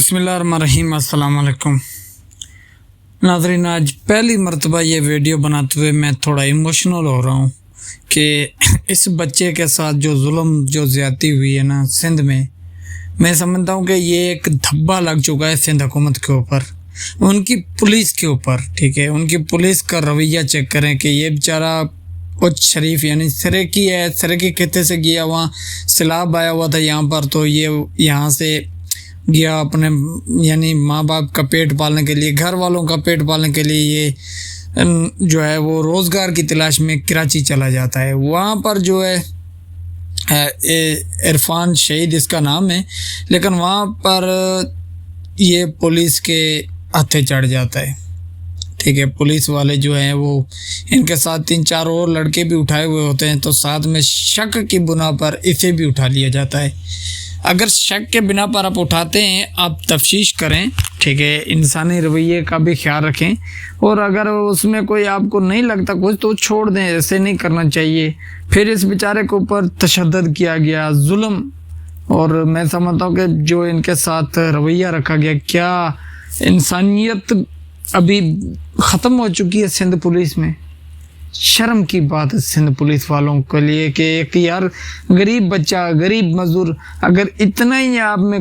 बिस्मिल्लाहिर्रहमानिर्रहीम। अस्सलाम वालेकुम नाज़रीन, आज पहली मरतबा ये वीडियो बनाते हुए मैं थोड़ा इमोशनल हो रहा हूँ कि इस बच्चे के साथ जो जुल्म जो ज़्यादती हुई है ना सिंध में, मैं समझता हूँ कि ये एक धब्बा लग चुका है सिंध हुकूमत के ऊपर, उनकी पुलिस के ऊपर। ठीक है, उनकी पुलिस का रवैया चेक करें कि ये बेचारा कुछ शरीफ यानी सरेकी है, सरेकी खत्ते से गया, वहाँ सैलाब आया हुआ था यहाँ पर, तो ये यहाँ से गया अपने यानी माँ बाप का पेट पालने के लिए, घर वालों का पेट पालने के लिए ये जो है वो रोज़गार की तलाश में कराची चला जाता है। वहाँ पर जो है इरफान शहीद इसका नाम है, लेकिन वहाँ पर ये पुलिस के हत्थे चढ़ जाता है। ठीक है, पुलिस वाले जो हैं वो इनके साथ 3-4 और लड़के भी उठाए हुए होते हैं, तो साथ में शक की बुना पर इसे भी उठा लिया जाता है। अगर शक के बिना पर आप उठाते हैं, आप तफ्तीश करें, ठीक है, इंसानी रवैये का भी ख्याल रखें, और अगर उसमें कोई आपको नहीं लगता कुछ तो छोड़ दें, ऐसे नहीं करना चाहिए। फिर इस बेचारे के ऊपर तशद्दुद किया गया, जुल्म, और मैं समझता हूँ कि जो इनके साथ रवैया रखा गया, क्या इंसानियत अभी ख़त्म हो चुकी है सिंध पुलिस में। शर्म की बात है सिंध पुलिस वालों के लिए कि एक यार गरीब बच्चा, गरीब मजदूर, अगर इतना ही आप में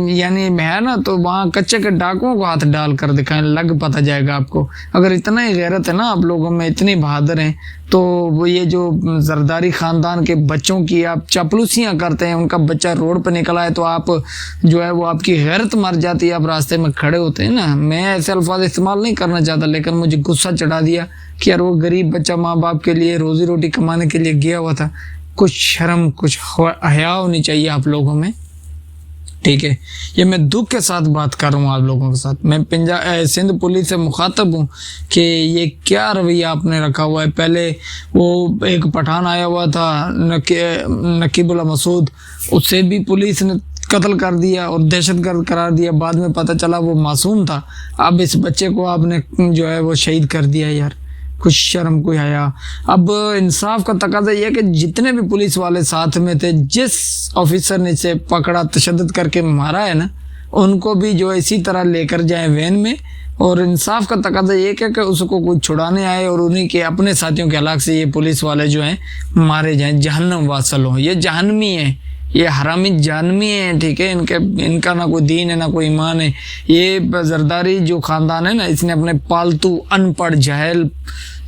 यानी है ना, तो वहाँ कच्चे के डाकुओं को हाथ डाल कर दिखाएं, लग पता जाएगा आपको। अगर इतना ही गैरत है ना आप लोगों में, इतनी बहादुर हैं, तो वो ये जो जरदारी ख़ानदान के बच्चों की आप चापलूसियाँ करते हैं, उनका बच्चा रोड पर निकला है तो आप जो है वो आपकी गैरत मर जाती है, आप रास्ते में खड़े होते हैं ना। मैं ऐसे अल्फाज इस्तेमाल नहीं करना चाहता, लेकिन मुझे गुस्सा चढ़ा दिया कि यार वो गरीब बच्चा माँ बाप के लिए रोज़ी रोटी कमाने के लिए गया हुआ था। कुछ शर्म, कुछ हया होनी चाहिए आप लोगों में। ठीक है, ये मैं दुख के साथ बात कर रहा हूँ आप लोगों के साथ। मैं सिंध पुलिस से मुखातब हूँ कि ये क्या रवैया आपने रखा हुआ है। पहले वो एक पठान आया हुआ था नकीबुल्ला मसूद, उससे भी पुलिस ने कत्ल कर दिया और दहशतगर्द करार दिया, बाद में पता चला वो मासूम था। अब इस बच्चे को आपने जो है वो शहीद कर दिया। यार कुछ शर्म, कोई हया। अब इंसाफ का तकाजा यह कि जितने भी पुलिस वाले साथ में थे, जिस ऑफिसर ने इसे पकड़ा, तशद्दुद करके मारा है ना, उनको भी जो इसी तरह लेकर जाए वैन में, और इंसाफ का तकाजा ये कि उसको कुछ छुड़ाने आए और उन्हीं के अपने साथियों के हलाक से ये पुलिस वाले जो हैं मारे जाएं, जहन्नम वासल हों। ये जहन्नमी है, ये हरामी जानवी हैं। ठीक है, इनका ना कोई दीन है ना कोई ईमान है। ये जरदारी जो ख़ानदान है ना, इसने अपने पालतू अनपढ़ जाहिल,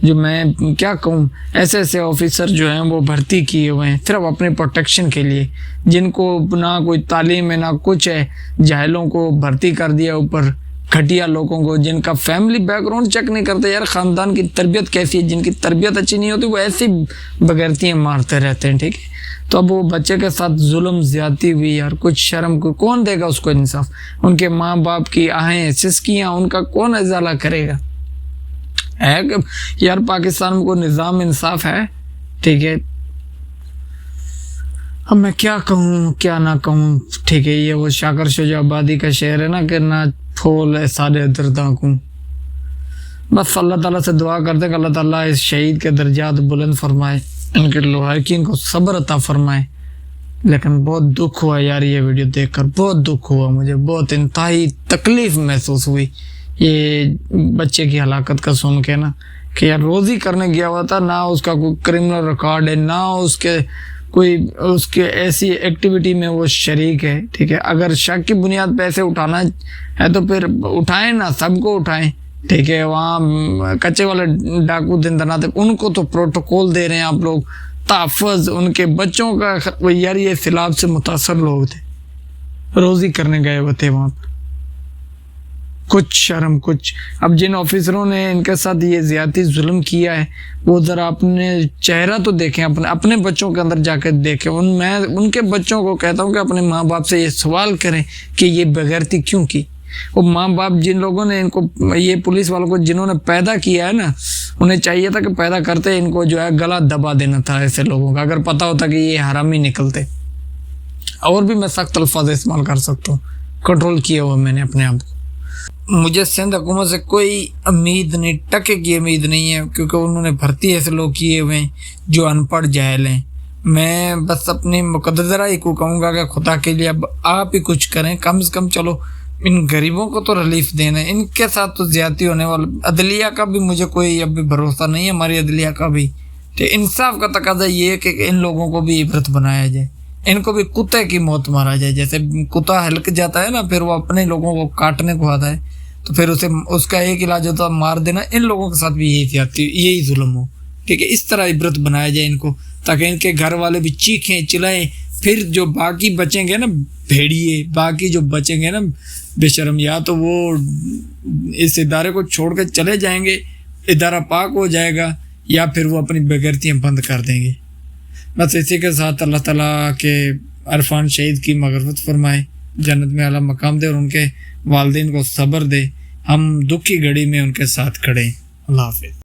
जो मैं क्या कहूँ, ऐसे ऑफिसर जो हैं वो भर्ती किए हुए हैं सिर्फ अपने प्रोटेक्शन के लिए, जिनको ना कोई तालीम है ना कुछ है। जाहिलों को भर्ती कर दिया, ऊपर घटिया लोगों को, जिनका फैमिली बैकग्राउंड चेक नहीं करते। यार ख़ानदान की तरबियत कैसी है, जिनकी तरबियत अच्छी नहीं होती वो ऐसी बगैरतियाँ मारते रहते हैं। ठीक है, तो अब वो बच्चे के साथ जुल्म ज़्यादती हुई। यार कुछ शर्म, को कौन देगा उसको इंसाफ। उनके माँ बाप की आहें सिसकियाँ, उनका कौन इजाला करेगा। है कि यार पाकिस्तान में कोई निज़ाम इंसाफ है। ठीक है, अब मैं क्या कहूँ क्या ना कहूँ। ठीक है, ये वो शाकर शुजाबादी का शेर है ना कि ना फूल है सारे दर्दा को। बस अल्लाह ताला से दुआ करते कि अल्लाह ताला इस शहीद के दर्जात बुलंद फरमाए, इनके लवाहिकीन को सब्र अता फरमाए। लेकिन बहुत दुख हुआ यार ये वीडियो देखकर, बहुत दुख हुआ मुझे, बहुत इंतहाई तकलीफ महसूस हुई ये बच्चे की हलाकत का सुन के ना, कि यार रोज़ी करने गया हुआ था, ना उसका कोई क्रिमिनल रिकॉर्ड है, ना उसके ऐसी एक्टिविटी में वो शरीक है। ठीक है, अगर शक की बुनियाद पे ऐसे उठाना है तो फिर उठाएं ना, सबको उठाएं। ठीक है, वहाँ कच्चे वाले डाकू दिन दनाते, उनको तो प्रोटोकॉल दे रहे हैं आप लोग, तहफ़्फ़ुज़ उनके बच्चों का। यार ये सैलाब से मुतासर लोग थे, रोज़ी करने गए हुए थे वहाँ पर। कुछ शर्म, कुछ। अब जिन ऑफिसरों ने इनके साथ ये ज़्यादती जुल्म किया है, वो ज़रा अपने चेहरा तो देखें, अपने बच्चों के अंदर जाकर देखें। मैं उनके बच्चों को कहता हूँ कि अपने माँ बाप से ये सवाल करें कि ये बेगैरती क्यों की। वो माँ बाप जिन लोगों ने इनको, ये पुलिस वालों को जिन्होंने पैदा किया है ना, उन्हें चाहिए था कि पैदा करते इनको जो है गला दबा देना था ऐसे लोगों का, अगर पता होता कि ये हरामी निकलते। और भी मैं सख्त अल्फाज इस्तेमाल कर सकता हूँ, कंट्रोल किया हुआ मैंने अपने आप को। मुझे सिंध हुकूमत से कोई उम्मीद नहीं, टके की उम्मीद नहीं है, क्योंकि उन्होंने भर्ती ऐसे लोग किए हुए हैं जो अनपढ़ जाहिल हैं। मैं बस अपनी मुकद्दरा ही को कहूँगा कि खुदा के लिए अब आप ही कुछ करें, कम से कम चलो ان غریبوں کو تو ریلیف دینا ہے، ان کے ساتھ تو زیادتی ہونے والا. عدلیہ کا بھی مجھے کوئی ابھی بھروسہ نہیں ہے، ہماری عدلیہ کا بھی. تو انصاف کا تقاضا یہ ہے کہ ان لوگوں کو بھی عبرت بنایا جائے، ان کو بھی کتے کی موت مارا جائے. جیسے کتا ہلک جاتا ہے نا، پھر وہ اپنے لوگوں کو کاٹنے کو آتا ہے تو پھر اسے اس کا ایک علاج ہوتا ہے مار دینا. ان لوگوں کے ساتھ بھی یہی زیادتی، یہی ظلم ہو. ٹھیک ہے، اس طرح عبرت بنایا جائے ان کو، تاکہ ان کے گھر والے بھی چیخیں چلائیں. پھر جو باقی بچیں گے نا بھیڑیے، باقی جو بچیں گے نا بے شرم، یا تو وہ اس ادارے کو چھوڑ کے چلے جائیں گے، ادارہ پاک ہو جائے گا، یا پھر وہ اپنی بغیرتیاں بند کر دیں گے. بس اسی کے ساتھ اللہ تعالیٰ کے عرفان شہید کی مغفرت فرمائے، جنت میں اعلیٰ مقام دے، اور ان کے والدین کو صبر دے. ہم دکھ کی گھڑی میں ان کے ساتھ کھڑے. اللہ حافظ.